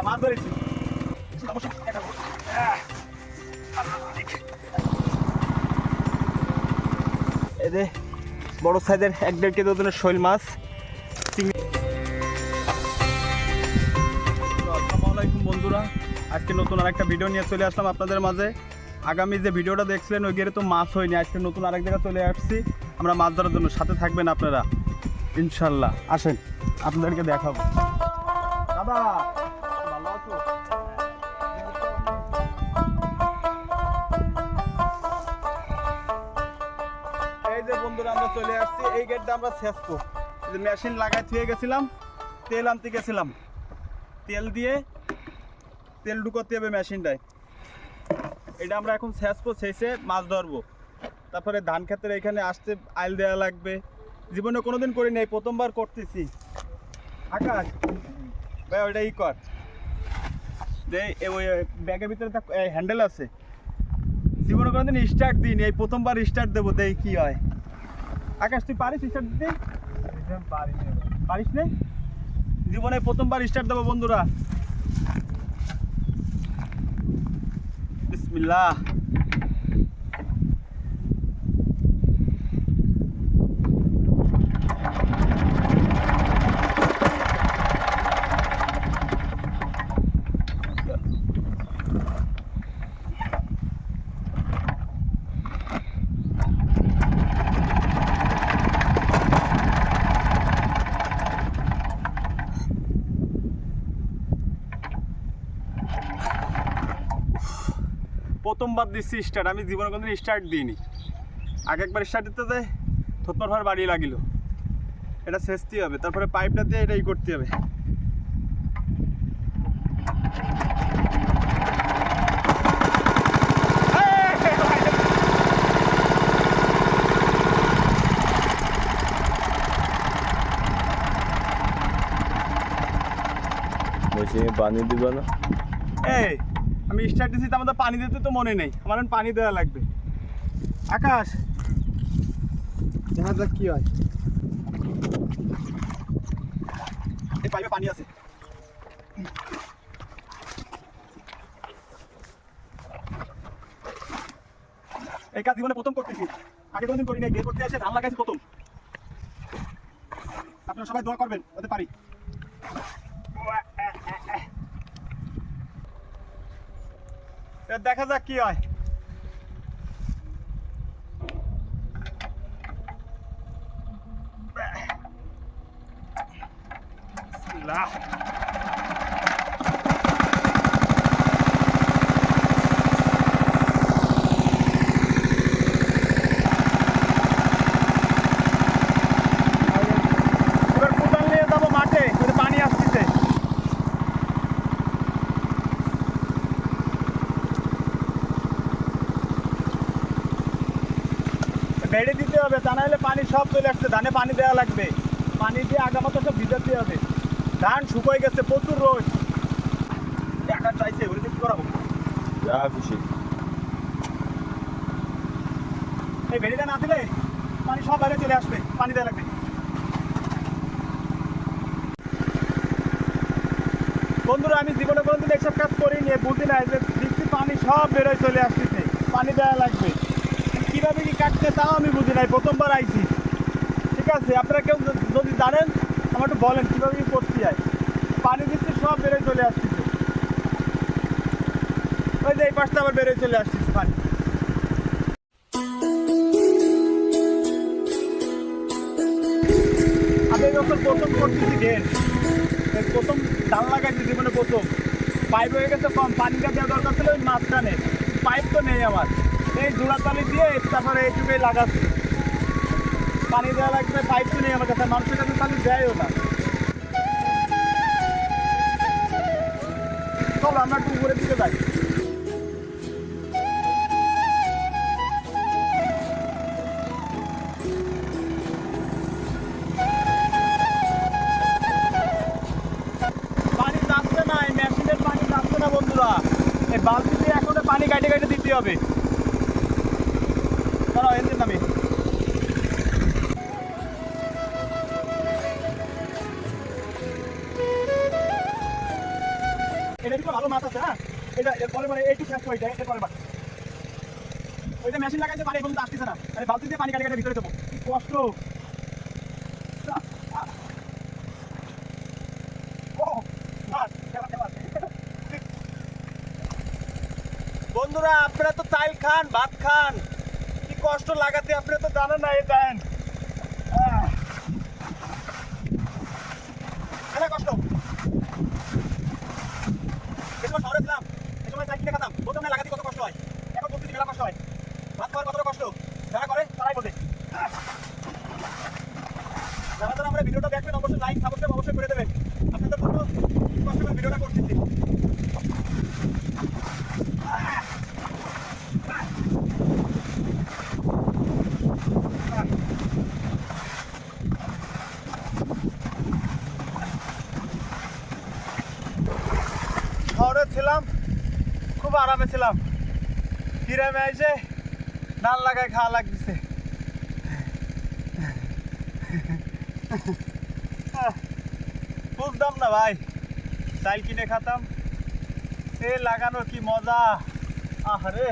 মাছ ধরেছি। এই যে বড় সাইজের 1-1.5 কেজি ওজনের শৈল মাছ। আসসালামু আলাইকুম বন্ধুরা, আজকে নতুন আরেকটা ভিডিও নিয়ে চলে আসলাম আপনাদের মাঝে। আগামী যে ভিডিওটা দেখছিলেন ওই গিয়ে তো মাছ হয়নি, আজকে নতুন আরেক জায়গায় চলে আসছি আমরা মাছ ধরার জন্য। সাথে থাকবেন আপনারা ইনশাল্লাহ। আসেন আপনাদেরকে দেখাবো। দাদা ভালো আছো? এই যে বন্ধুরা আমরা চলে আসছি, এই গেটটা আমরা শেষকো যে মেশিন লাগাই থুয়ে গেছিলাম, তেল আনতে গেছিলাম, তেল দিয়ে তেল ঢুকাতে হবে মেশিনটায়। এটা আমরা এখন শেষকো, শেষে মাছ ধরবো। তারপরে ধান ক্ষেতের এখানে আসতে আইল দেওয়া লাগবে, জীবনে কোনোদিন করি নাই, প্রথমবার করতেছি। আকাশ ভাই ওইটা ই কর যে ওই ব্যাগের ভিতরে হ্যান্ডেল আছে, জীবনে কোনোদিন স্টার্ট দিন, এই প্রথমবার স্টার্ট দেবো, দেই কি হয়। আকাশ তুই পারিস স্টার্ট দিতে? পারিস নে? জীবনে প্রথমবার স্টার্ট দেবো বন্ধুরা। বিসমিল্লাহ। প্রথমবার দিচ্ছি স্টার্ট, আমি জীবনে কোনোদিন স্টার্ট দিইনি। আগে একবার স্টার্ট দিতে যায় থতমার ভার বাড়িয়ে লাগিল, এটা শেষতেই হবে। তারপরে পাইপটা দিয়ে এটাই করতে হবে। পানি দিবা না? এই আমি স্টার্ট দিচ্ছি, তো আমাদের পানি দিতে তো মনে নেই, আমার পানি দেওয়া লাগবে। আকাশ দেখা যাক কি হয়। এই পাইপে পানি আছে। এই কাজ জীবনে প্রথম করতেছি, আগে কোনদিন করি নাই, বিয়ে করতে এসে ধান লাগাইছি প্রথম। আপনারা সবাই দোয়া করবেন ওতে পারি। দেখা যাক কি হয়। কোদাল নিয়ে যাবো মাঠে, পানি আসতেছে। বেড়ে দিতে হবে, তা নাহলে পানি সব চলে আসছে, ধানে পানি দেওয়া লাগবে। পানি দিয়ে আগামতো সব ভিজাতে হবে। ধান শুকিয়ে গেছে, প্রচুর রোদ। টাকা চাইছে, ওরে কিছু করাবো যা খুশি। এই বেড়িটা না দিলে পানি সব বাইরে চলে আসবে, পানি দেওয়া লাগবে। বন্ধুরা আমি জীবনে কোনোদিন এসব কাজ করিনি, বুঝি না যে দেখছি পানি সব বেরোয় চলে আসতেছে, পানি দেওয়া লাগবে। কীভাবে কি কাটতে তাও আমি বুঝি নাই, প্রথমবার আইছি। ঠিক আছে, আপনারা কেউ যদি জানেন আমার একটু বলেন কীভাবে কি করতে হয়। পানি দিচ্ছে সব বেরোয় চলে আসতেছে, ওই যে এই পাশটা আবার বেরোয় চলে আসতেছে পানি। আমি যখন প্রথম করতেছি ঘের, প্রথম ধান লাগাইছি জীবনে প্রথম, পাইপ হয়ে গেছে কম, পানিটা দেওয়া দরকার ছিল ওই মাঝখানে, পাইপ তো নেই আমার। এই জোড়াতালি দিয়ে তারপরে এইটুকুই লাগাচ্ছি, পানি দেওয়া লাগবে, পাইপ তো নেই আমার কাছে, মানুষের কাছে পানি দেয়ও না। চলো আমরা একটু উপরের দিকে যাই। পানি যাচ্ছে না, এই মেশিনের পানি যাচ্ছে না বন্ধুরা। এই বালতি দিয়ে এখন পানি কাটে কাটে দিতে হবে। দাঁড়াও এনজিন নামি। এটা কিন্তু ভালো মাছ আছে। হ্যাঁ, এটা এরপরে মানে এইটু শেষ করে এটা পরে ওইটা মেশিন লাগাইতে পারে এখন তো আসতেছে না। আরে বালতি দিয়ে পানি কাটে কাটে ভিতরে দেবো, কি কষ্ট। বন্ধুরা আপনারা তো চাইল খান, ভাত খান, কি কষ্ট লাগাতে আপনারা তো জানেন না। এই দেন এটা কষ্ট। এই সময় শহরে ছিলাম, এই সময় চাই কিনে খেতাম, বলতাম না লাগাতে কত কষ্ট হয়। এখন বলতেছি মেলা কষ্ট হয়। ভাত খাওয়ার কতটা কষ্ট যারা করে তারাই বোঝে। যারা যারা আমরা ভিডিওটা দেখবেন অবশ্যই লাইক সাবস্ক্রাইব অবশ্যই করে দেবেন। আপনাদের জন্য কষ্ট করে ভিডিওটা করতেছি। শহরে ছিলাম, খুব আরামে ছিলাম, গ্রামে এসে ধান লাগায় খাওয়া লাগতেছে। বুঝতাম না ভাই, চাইল কিনে খাতাম, এ লাগানো কি মজা। আহারে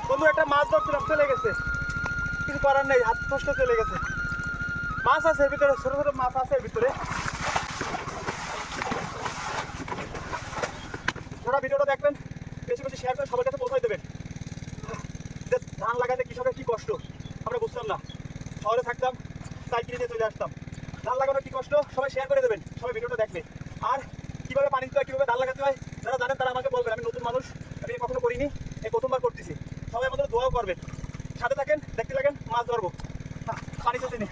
বন্ধু একটা মাছ ধরছিলাম, চলে গেছে, কিছু করার নেই, হাত কষ্ট চলে গেছে। মাছ আছে এর ভিতরে, ছোট ছোট মাছ আছে এর ভিতরে। যারা ভিডিওটা দেখবেন বেশি বেশি শেয়ার করে সবার কাছে পৌঁছাই দেবেন। যে ধান লাগাতে কৃষকের কি কষ্ট আমরা বুঝতাম না, শহরে থাকতাম, চাই কিনে নিয়ে চলে আসতাম। ধান লাগানোর কি কষ্ট সবাই শেয়ার করে দেবেন, সবাই ভিডিওটা দেখবে। আর কীভাবে পানি দিতে হয়, কীভাবে ধান লাগাতে হয় যারা জানেন তারা আমাকে বলবেন। আমি নতুন মানুষ, আমি কখনো করিনি, এই প্রথমবার করতেছি। সবাই আমাদের দোয়াও করবেন, সাথে থাকেন, দেখতে থাকেন, মাছ ধরবো। পানি চলতে নেই।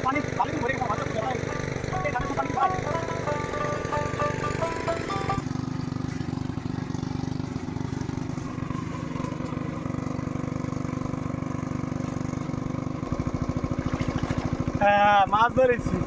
পানি পানি ভরে গেছে, মাছ পানি পাই। হ্যাঁ, মাছ ধরেছি।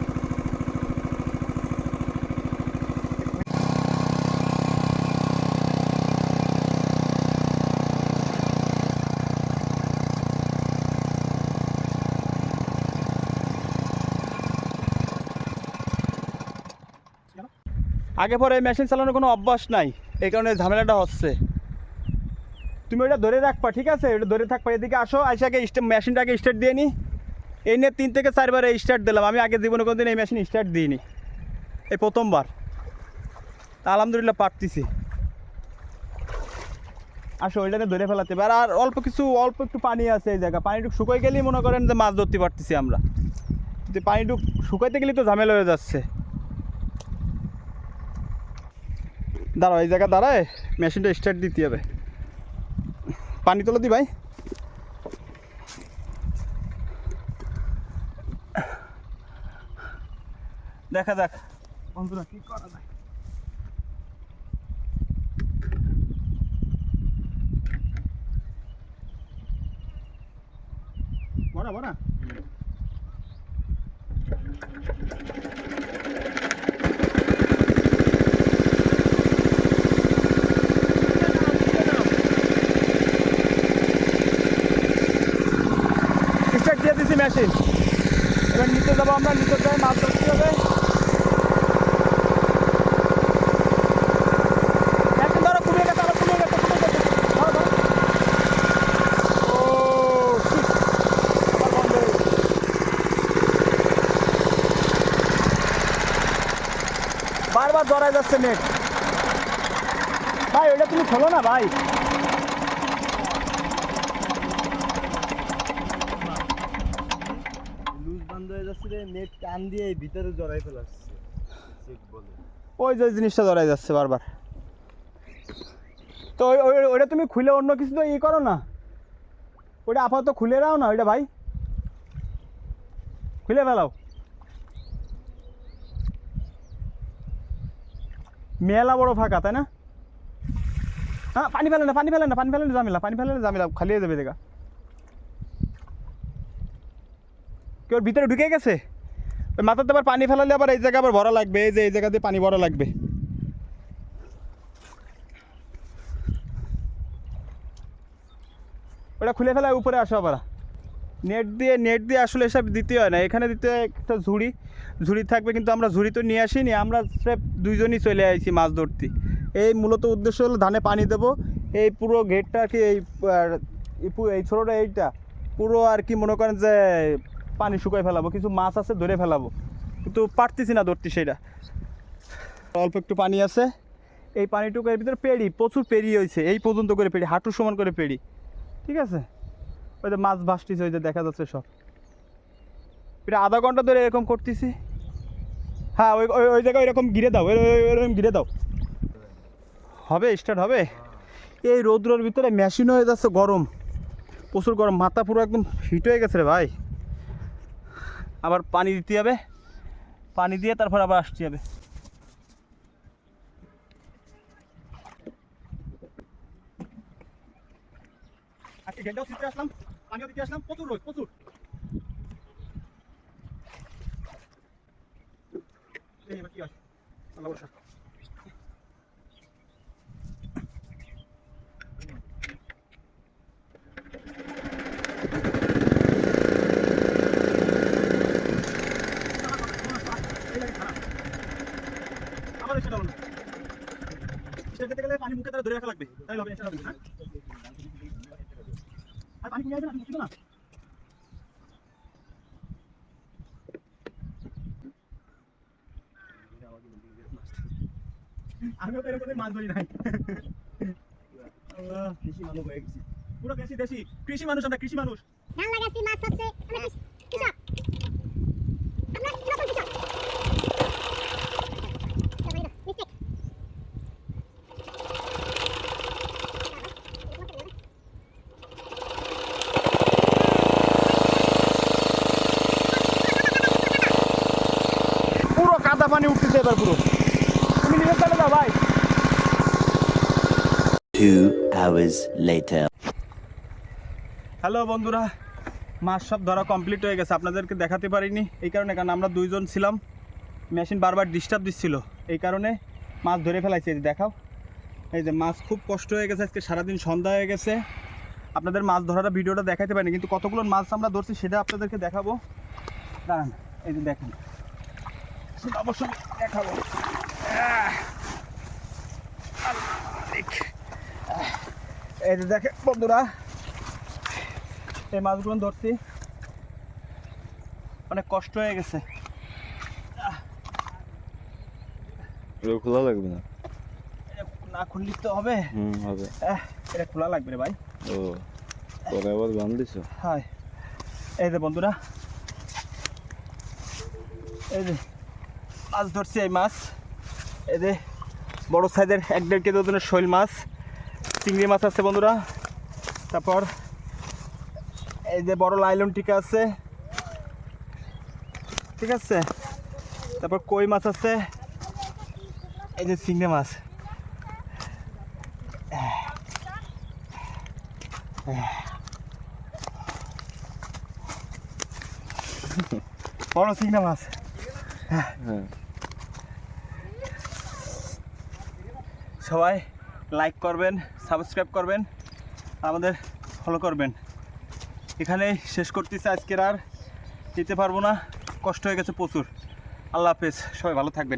আগে পরে মেশিন চালানোর কোনো অভ্যাস নাই, এই কারণে ঝামেলাটা হচ্ছে। তুমি ওটা ধরে রাখবা, ঠিক আছে? ওটা ধরে থাকবা। এদিকে আসো, আইসাকে মেশিনটাকে স্টার্ট দিয়ে নি। এই নিয়ে 3 থেকে 4 বার স্টার্ট দিলাম। আমি আগে জীবনে কোনোদিন এই মেশিন স্টার্ট দিইনি, এই প্রথমবার। আলহামদুলিল্লাহ পারতেছি। আসো, ওইটাকে ধরে ফেলাতে হবে। আর অল্প একটু পানি আছে এই জায়গা, পানিটুকু শুকাই গেলেই মনে করেন যে মাছ ধরতে পারতেছি আমরা। যে পানিটুকু শুকাইতে গেলেই তো ঝামেলা হয়ে যাচ্ছে। দাঁড়াও, এই জায়গা দাঁড়ায় মেশিনটা স্টার্ট দিতে হবে। পানি তোলা দি ভাই। দেখা যাক বন্ধুরা কি করা যায়। বড়া বড়া স্টার্ট দিয়ে দিছি মেশিন। এবার নিচে যাবো আমরা, নিচে যাই মাছ ধরতে হবে। মেশিন ধরো, কমিয়ে গেছে, আবার কমিয়ে গেছে, কমিয়ে গেছে। ধরো ধরো। ও ঠিক, আবার বন্ধ হয়ে গেছে। বারবার জড়ায় যাচ্ছে নেট। ভাই ওটা তুমি খোলো না ভাই। লুজ বন্ধ হয়ে যাচ্ছে রে, নেট টান দিয়ে ভিতরে জড়াই ফেলাচ্ছে চেক বলে। ওই যে জিনিসটা জড়ায় যাচ্ছে বারবার। তো ওইটা তুমি খুলে অন্য কিছু তো ই করো না, ওইটা আপাতত খুলে দাও না ওইটা ভাই, খুলে ফেলাও। মেলা বড় ফাঁকা, তাই না? হ্যাঁ, পানি ফেলে না, পানি ফেলে না, পানি ফেলে না, ঝামেলা, পানি ফেলে না ঝামেলা, খালি হয়ে যাবে দেখা। কেউ ভিতরে ঢুকে গেছে? ওই মাথাতে আবার পানি ফেলালে আবার এই জায়গা আবার ভরা লাগবে, এই যে এই জায়গাতে পানি ভরা লাগবে। ওটা খুলে ফেলা, উপরে আসো আবার। নেট দিয়ে আসলে এসব দিতে হয় না, এখানে দিতে হয় একটা ঝুড়ি থাকবে, কিন্তু আমরা ঝুড়ি তো নিয়ে আসিনি, আমরা স্রেফ দুইজনই চলে আসি মাছ ধরতে। এই মূলত উদ্দেশ্য হলো ধানে পানি দেবো, এই পুরো গেটটা কি এই ছোটোটা এইটা পুরো আর কি মনে করেন যে পানি শুকায় ফেলাবো, কিছু মাছ আছে ধরে ফেলাবো, কিন্তু পারতেছি না ধরতে। সেটা অল্প একটু পানি আছে, এই পানিটুকু এর ভিতরে পেড়ি, প্রচুর পেড়ি হয়েছে, এই পর্যন্ত করে পেড়ি, হাঁটু সমান করে পেড়ি। ঠিক আছে, ওই যে মাছ ভাসতেছে, ওই যে দেখা যাচ্ছে সব। এটা আধা ঘন্টা ধরে এরকম করতেছি। হ্যাঁ, ওই ওই ওই জায়গায় এরকম ঘিরে দাও, এরকম ঘিরে দাও, হবে, স্টার্ট হবে। এই রৌদ্রের ভিতরে মেশিন হয়ে যাচ্ছে গরম, প্রচুর গরম, মাথা পুরো একদম হিট হয়ে গেছে রে ভাই। আবার পানি দিতে হবে, পানি দিয়ে তারপর আবার আসতে হবে। আজকে গেটটাও ছিটতে আসলাম, পানিও দিতে আসলাম, প্রচুর রোদ, প্রচুর। এবার কি হয় আল্লাহ ভরসা। আবার সেটা হলো না, সেটা খেতে গেলে পানি মুখে তারা ধরে রাখা লাগবে, তাই হবে সেটা হবে না। আর পানি কমে আসবে না, কিছু না। আমিও তো এরকম মাছ ধরি নাই। আল্লাহ, কৃষি মানুষ হয়ে গেছি, পুরো দেশি কৃষি মানুষ, আমরা কৃষি মানুষ। ধান লাগাচ্ছি, মাছ হচ্ছে, আমরা কৃষক। আমরা নতুন কৃষক। মিস্টেক। পুরো কাদা পানি উঠতেছে এবার পুরো। তুমি নিজে চলে যাও ভাই। 2 hours later. হ্যালো বন্ধুরা, মাছ সব ধরা কমপ্লিট হয়ে গেছে, আপনাদেরকে দেখাতে পারিনি এই কারণে, কারণ আমরা দুইজন ছিলাম, মেশিন বারবার ডিস্টার্ব দিচ্ছিল, এই কারণে মাছ ধরে ফেলাইছে। এই যে দেখাও, এই যে মাছ খুব কষ্ট হয়ে গেছে, আজকে সারাদিন সন্ধ্যা হয়ে গেছে। আপনাদের মাছ ধরাটা ভিডিওটা দেখাতে পারিনি, কিন্তু কতগুলো মাছ আমরা ধরছি সেটা আপনাদেরকে দেখাবো। দাঁড়ান, এই যে দেখেন, সেটা অবশ্যই দেখাবো। এই যে দেখে বন্ধুরা, এই মাছগুলো ধরছি, অনেক কষ্ট হয়ে গেছে। খোলা লাগবে না? না খুললি তো হবে। হবে। এটা খোলা লাগবে রে ভাই। ও, পরে আবার বান্ধিছো? হ্যাঁ, এই যে বন্ধুরা, এই যে মাছ ধরছি, এই মাছ, এই যে বড় সাইজের 1-1.5 কেজি ওজনের শৈল মাছ, চিংড়ি মাছ আছে বন্ধুরা, তারপর এই যে বড় লাইলন টিকা আছে, ঠিক আছে, তারপর কই মাছ আছে, এই যে চিংড়ি মাছ, বড় চিংড়ি মাছ। হ্যাঁ। সবাই লাইক করবেন, সাবস্ক্রাইব করবেন, আমাদের ফলো করবেন। এখানেই শেষ করতেছি, আজকের আর যেতে পারবো না, কষ্ট হয়ে গেছে প্রচুর। আল্লাহ হাফেজ, সবাই ভালো থাকবেন।